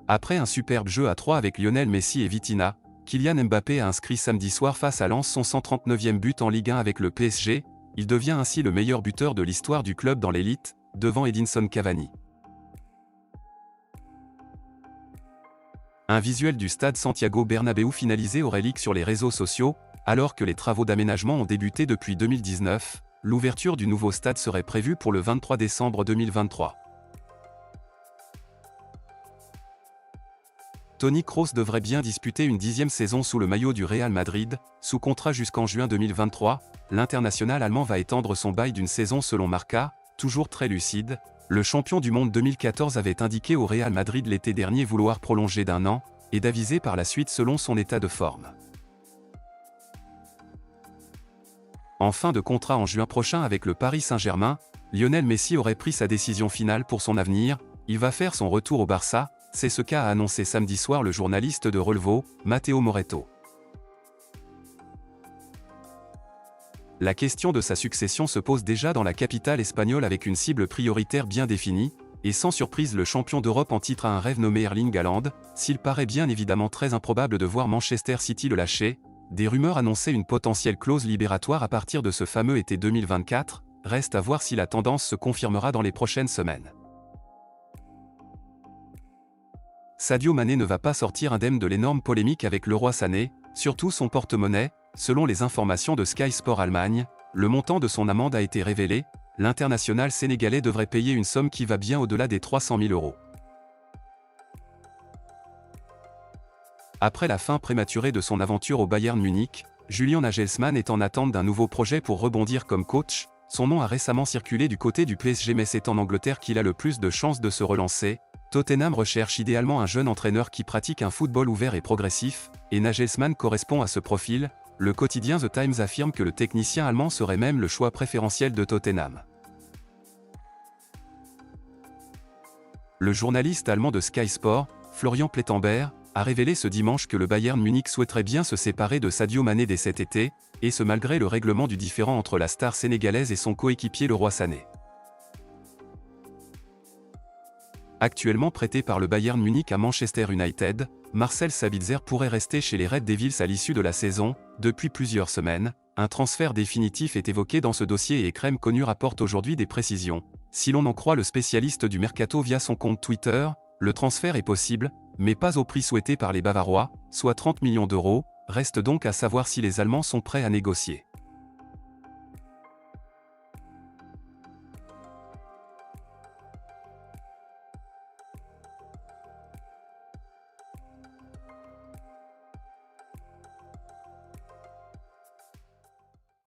Après un superbe jeu à 3 avec Lionel Messi et Vitinha, Kylian Mbappé a inscrit samedi soir face à Lens son 139e but en Ligue 1 avec le PSG. Il devient ainsi le meilleur buteur de l'histoire du club dans l'élite, devant Edinson Cavani. Un visuel du stade Santiago Bernabéu finalisé aurait leak sur les réseaux sociaux, alors que les travaux d'aménagement ont débuté depuis 2019, l'ouverture du nouveau stade serait prévue pour le 23 décembre 2023. Toni Kroos devrait bien disputer une 10e saison sous le maillot du Real Madrid, sous contrat jusqu'en juin 2023, l'international allemand va étendre son bail d'une saison selon Marca, toujours très lucide. Le champion du monde 2014 avait indiqué au Real Madrid l'été dernier vouloir prolonger d'1 an, et d'aviser par la suite selon son état de forme. En fin de contrat en juin prochain avec le Paris Saint-Germain, Lionel Messi aurait pris sa décision finale pour son avenir, il va faire son retour au Barça, c'est ce qu'a annoncé samedi soir le journaliste de Relevo, Matteo Moretto. La question de sa succession se pose déjà dans la capitale espagnole avec une cible prioritaire bien définie, et sans surprise le champion d'Europe en titre a un rêve nommé Erling Haaland, s'il paraît bien évidemment très improbable de voir Manchester City le lâcher, des rumeurs annonçaient une potentielle clause libératoire à partir de ce fameux été 2024, reste à voir si la tendance se confirmera dans les prochaines semaines. Sadio Mané ne va pas sortir indemne de l'énorme polémique avec Leroy Sané, surtout son porte-monnaie. Selon les informations de Sky Sport Allemagne, le montant de son amende a été révélé, l'international sénégalais devrait payer une somme qui va bien au-delà des 300 000 €. Après la fin prématurée de son aventure au Bayern Munich, Julian Nagelsmann est en attente d'un nouveau projet pour rebondir comme coach. Son nom a récemment circulé du côté du PSG mais c'est en Angleterre qu'il a le plus de chances de se relancer. Tottenham recherche idéalement un jeune entraîneur qui pratique un football ouvert et progressif, et Nagelsmann correspond à ce profil. Le quotidien The Times affirme que le technicien allemand serait même le choix préférentiel de Tottenham. Le journaliste allemand de Sky Sport, Florian Plettenberg, a révélé ce dimanche que le Bayern Munich souhaiterait bien se séparer de Sadio Mané dès cet été, et ce malgré le règlement du différend entre la star sénégalaise et son coéquipier Leroy Sané. Actuellement prêté par le Bayern Munich à Manchester United, Marcel Sabitzer pourrait rester chez les Red Devils à l'issue de la saison. Depuis plusieurs semaines, un transfert définitif est évoqué dans ce dossier et Crème Connue rapporte aujourd'hui des précisions. Si l'on en croit le spécialiste du mercato via son compte Twitter, le transfert est possible, mais pas au prix souhaité par les Bavarois, soit 30 millions €. Reste donc à savoir si les Allemands sont prêts à négocier.